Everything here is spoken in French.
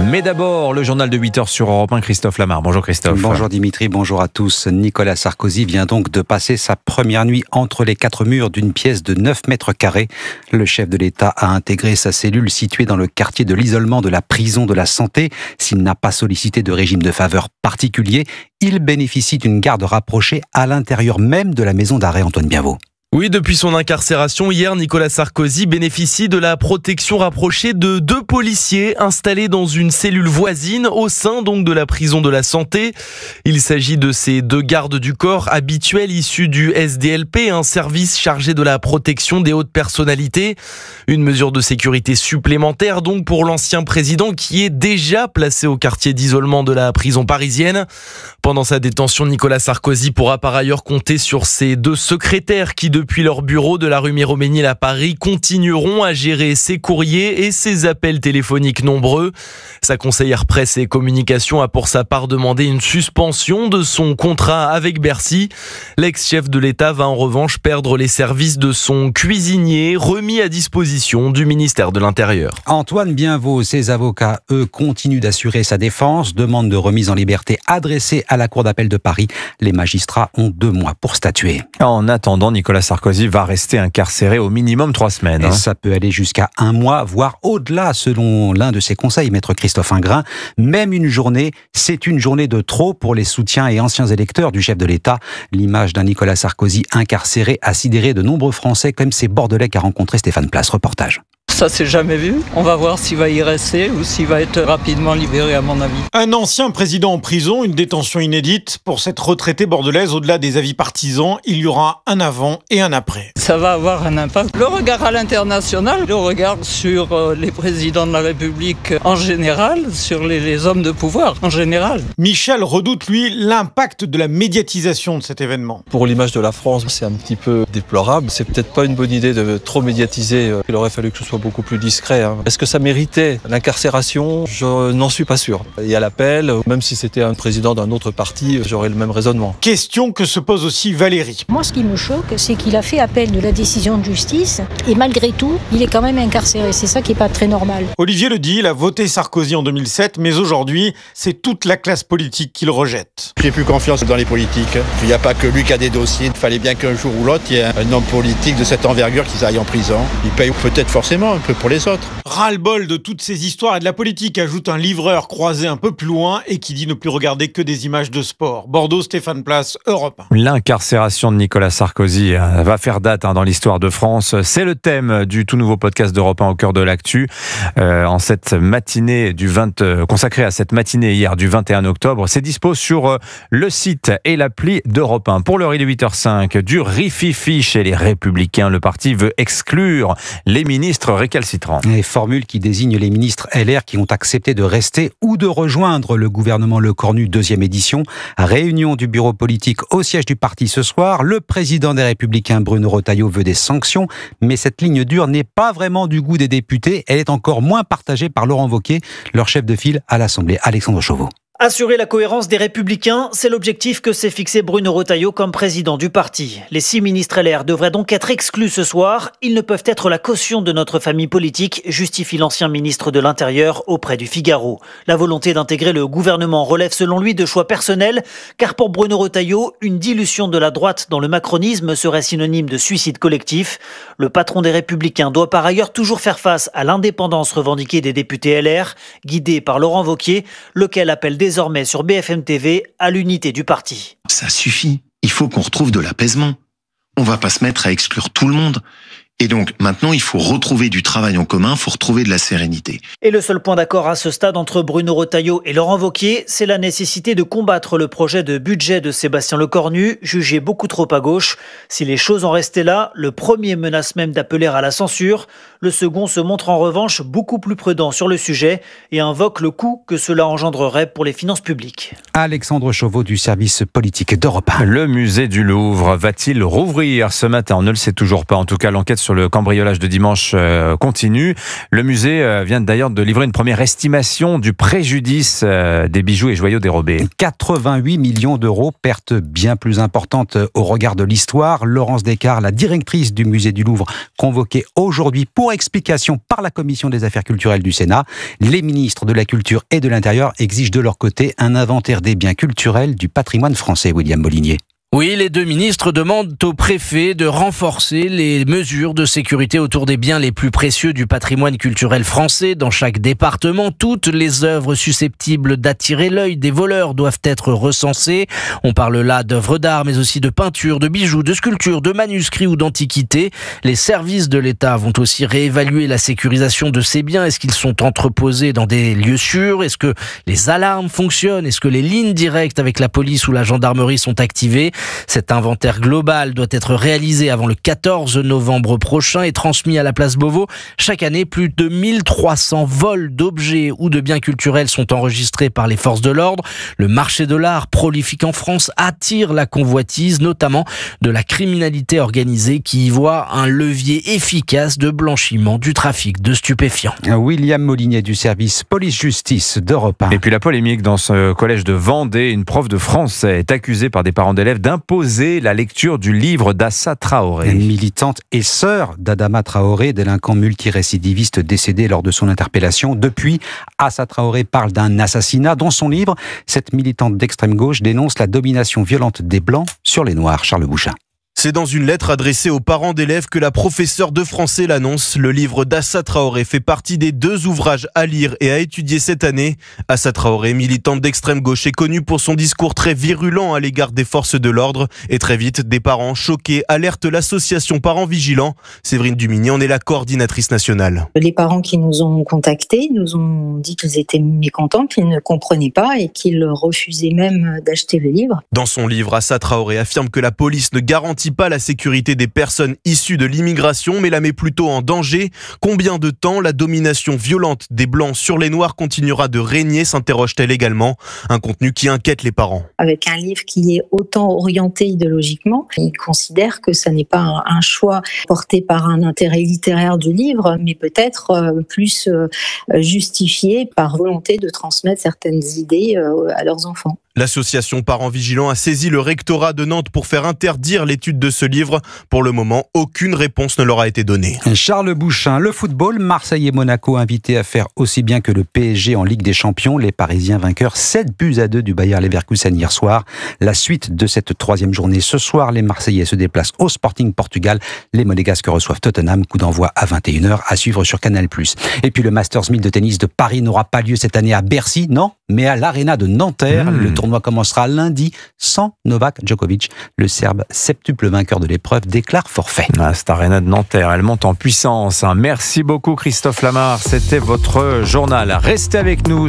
Mais d'abord, le journal de 8h sur Europe 1, Christophe Lamar. Bonjour Christophe. Bonjour Dimitri, bonjour à tous. Nicolas Sarkozy vient donc de passer sa première nuit entre les quatre murs d'une pièce de 9 mètres carrés. Le chef de l'État a intégré sa cellule située dans le quartier de l'isolement de la prison de la Santé. S'il n'a pas sollicité de régime de faveur particulier, il bénéficie d'une garde rapprochée à l'intérieur même de la maison d'arrêt Antoine Bienvaux. Oui, depuis son incarcération, hier, Nicolas Sarkozy bénéficie de la protection rapprochée de 2 policiers installés dans une cellule voisine au sein donc de la prison de la Santé. Il s'agit de ces 2 gardes du corps habituels issus du SDLP, un service chargé de la protection des hautes personnalités. Une mesure de sécurité supplémentaire donc pour l'ancien président qui est déjà placé au quartier d'isolement de la prison parisienne. Pendant sa détention, Nicolas Sarkozy pourra par ailleurs compter sur ses 2 secrétaires qui depuis leur bureau de la rue Miromesnil à Paris, continueront à gérer ses courriers et ses appels téléphoniques nombreux. Sa conseillère presse et communication a pour sa part demandé une suspension de son contrat avec Bercy. L'ex-chef de l'État va en revanche perdre les services de son cuisinier, remis à disposition du ministère de l'Intérieur. Antoine Bienvaux, ses avocats, eux, continuent d'assurer sa défense. Demande de remise en liberté adressée à la Cour d'appel de Paris. Les magistrats ont 2 mois pour statuer. En attendant, Nicolas Sarkozy va rester incarcéré au minimum 3 semaines. Et ça peut aller jusqu'à 1 mois, voire au-delà, selon l'un de ses conseils, maître Christophe Ingrand. Même une journée, c'est une journée de trop pour les soutiens et anciens électeurs du chef de l'État. L'image d'un Nicolas Sarkozy incarcéré a sidéré de nombreux Français, comme ces Bordelais qu'a rencontré Stéphane Place. Reportage. Ça s'est jamais vu. On va voir s'il va y rester ou s'il va être rapidement libéré à mon avis. Un ancien président en prison, une détention inédite. Pour cette retraitée bordelaise, au-delà des avis partisans, il y aura un avant et un après. Ça va avoir un impact. Le regard à l'international, le regard sur les présidents de la République en général, sur les hommes de pouvoir en général. Michel redoute, lui, l'impact de la médiatisation de cet événement. Pour l'image de la France, c'est un petit peu déplorable. C'est peut-être pas une bonne idée de trop médiatiser. Il aurait fallu que ce soit beaucoup plus discret. Est-ce que ça méritait l'incarcération ? Je n'en suis pas sûr. Il y a l'appel, même si c'était un président d'un autre parti, j'aurais le même raisonnement. Question que se pose aussi Valérie. Moi, ce qui me choque, c'est qu'il a fait appel de la décision de justice et malgré tout, il est quand même incarcéré. C'est ça qui n'est pas très normal. Olivier le dit, il a voté Sarkozy en 2007, mais aujourd'hui, c'est toute la classe politique qu'il rejette. J'ai plus confiance dans les politiques. Il n'y a pas que lui qui a des dossiers. Il fallait bien qu'un jour ou l'autre, il y ait un homme politique de cette envergure qui aille en prison. Il paye peut-être forcément un peu pour les autres. Ras-le-bol de toutes ces histoires et de la politique, ajoute un livreur croisé un peu plus loin et qui dit ne plus regarder que des images de sport. Bordeaux, Stéphane Place, Europe 1. L'incarcération de Nicolas Sarkozy va faire date dans l'histoire de France. C'est le thème du tout nouveau podcast d'Europe 1 au cœur de l'actu. En cette matinée consacrée à cette matinée hier du 21 octobre, c'est dispo sur le site et l'appli d'Europe 1. Pour l'heure, il est 8h05. Du rififi chez les Républicains. Le parti veut exclure les ministres récalcitrants. Les formules qui désignent les ministres LR qui ont accepté de rester ou de rejoindre le gouvernement Lecornu 2e édition. Réunion du bureau politique au siège du parti ce soir. Le président des Républicains, Bruno Retailleau, veut des sanctions. Mais cette ligne dure n'est pas vraiment du goût des députés. Elle est encore moins partagée par Laurent Wauquiez, leur chef de file à l'Assemblée, Alexandre Chauveau. Assurer la cohérence des Républicains, c'est l'objectif que s'est fixé Bruno Retailleau comme président du parti. Les 6 ministres LR devraient donc être exclus ce soir. Ils ne peuvent être la caution de notre famille politique, justifie l'ancien ministre de l'Intérieur auprès du Figaro. La volonté d'intégrer le gouvernement relève selon lui de choix personnels, car pour Bruno Retailleau, une dilution de la droite dans le macronisme serait synonyme de suicide collectif. Le patron des Républicains doit par ailleurs toujours faire face à l'indépendance revendiquée des députés LR, guidée par Laurent Wauquiez, lequel appelle désormais sur BFM TV à l'unité du parti. Ça suffit, il faut qu'on retrouve de l'apaisement. On va pas se mettre à exclure tout le monde. Et donc, maintenant, il faut retrouver du travail en commun, il faut retrouver de la sérénité. Et le seul point d'accord à ce stade entre Bruno Retailleau et Laurent Wauquiez, c'est la nécessité de combattre le projet de budget de Sébastien Lecornu, jugé beaucoup trop à gauche. Si les choses en restaient là, le premier menace même d'appeler à la censure. Le second se montre en revanche beaucoup plus prudent sur le sujet et invoque le coût que cela engendrerait pour les finances publiques. Alexandre Chauveau du service politique d'Europe 1. Le musée du Louvre va-t-il rouvrir ce matin ? On ne le sait toujours pas. En tout cas, l'enquête sur le cambriolage de dimanche continue. Le musée vient d'ailleurs de livrer une première estimation du préjudice des bijoux et joyaux dérobés. 88 millions d'euros, perte bien plus importante au regard de l'histoire. Laurence Descartes, la directrice du musée du Louvre, convoquée aujourd'hui pour explication par la commission des affaires culturelles du Sénat. Les ministres de la Culture et de l'Intérieur exigent de leur côté un inventaire des biens culturels du patrimoine français. William Molinier. Oui, les deux ministres demandent au préfet de renforcer les mesures de sécurité autour des biens les plus précieux du patrimoine culturel français. Dans chaque département, toutes les œuvres susceptibles d'attirer l'œil des voleurs doivent être recensées. On parle là d'œuvres d'art, mais aussi de peintures, de bijoux, de sculptures, de manuscrits ou d'antiquités. Les services de l'État vont aussi réévaluer la sécurisation de ces biens. Est-ce qu'ils sont entreposés dans des lieux sûrs? Est-ce que les alarmes fonctionnent? Est-ce que les lignes directes avec la police ou la gendarmerie sont activées? Cet inventaire global doit être réalisé avant le 14 novembre prochain et transmis à la place Beauvau. Chaque année, plus de 1300 vols d'objets ou de biens culturels sont enregistrés par les forces de l'ordre. Le marché de l'art, prolifique en France, attire la convoitise, notamment de la criminalité organisée qui y voit un levier efficace de blanchiment du trafic de stupéfiants. William Molinier du service police-justice d'Europe 1. Et puis la polémique dans ce collège de Vendée. Une prof de français est accusée par des parents d'élèves d'imposer la lecture du livre d'Assa Traoré. Une militante et sœur d'Adama Traoré, délinquant multirécidiviste décédé lors de son interpellation. Depuis, Assa Traoré parle d'un assassinat. Dans son livre, cette militante d'extrême gauche dénonce la domination violente des Blancs sur les Noirs. Charles Bouchin. C'est dans une lettre adressée aux parents d'élèves que la professeure de français l'annonce. Le livre d'Assa Traoré fait partie des 2 ouvrages à lire et à étudier cette année. Assa Traoré, militante d'extrême gauche, est connue pour son discours très virulent à l'égard des forces de l'ordre. Et très vite, des parents choqués alertent l'association Parents Vigilants. Séverine Dumigny en est la coordinatrice nationale. Les parents qui nous ont contactés nous ont dit qu'ils étaient mécontents, qu'ils ne comprenaient pas et qu'ils refusaient même d'acheter le livre. Dans son livre, Assa Traoré affirme que la police ne garantit pas la sécurité des personnes issues de l'immigration, mais la met plutôt en danger. Combien de temps la domination violente des Blancs sur les Noirs continuera de régner, s'interroge-t-elle également. Un contenu qui inquiète les parents. Avec un livre qui est autant orienté idéologiquement, ils considèrent que ça n'est pas un choix porté par un intérêt littéraire du livre, mais peut-être plus justifié par volonté de transmettre certaines idées à leurs enfants. L'association Parents Vigilants a saisi le rectorat de Nantes pour faire interdire l'étude de ce livre. Pour le moment, aucune réponse ne leur a été donnée. Charles Bouchin, le football, Marseille et Monaco invités à faire aussi bien que le PSG en Ligue des Champions. Les Parisiens vainqueurs 7-2 du Bayer Leverkusen hier soir. La suite de cette 3e journée ce soir, les Marseillais se déplacent au Sporting Portugal. Les Monégasques reçoivent Tottenham, coup d'envoi à 21h à suivre sur Canal+. Et puis le Masters 1000 de tennis de Paris n'aura pas lieu cette année à Bercy, non, mais à l'Arena de Nanterre. Le tournoi commencera lundi sans Novak Djokovic. Le Serbe, septuple vainqueur de l'épreuve, déclare forfait. Cette Arena de Nanterre, elle monte en puissance. Merci beaucoup Christophe Lamar. C'était votre journal. Restez avec nous.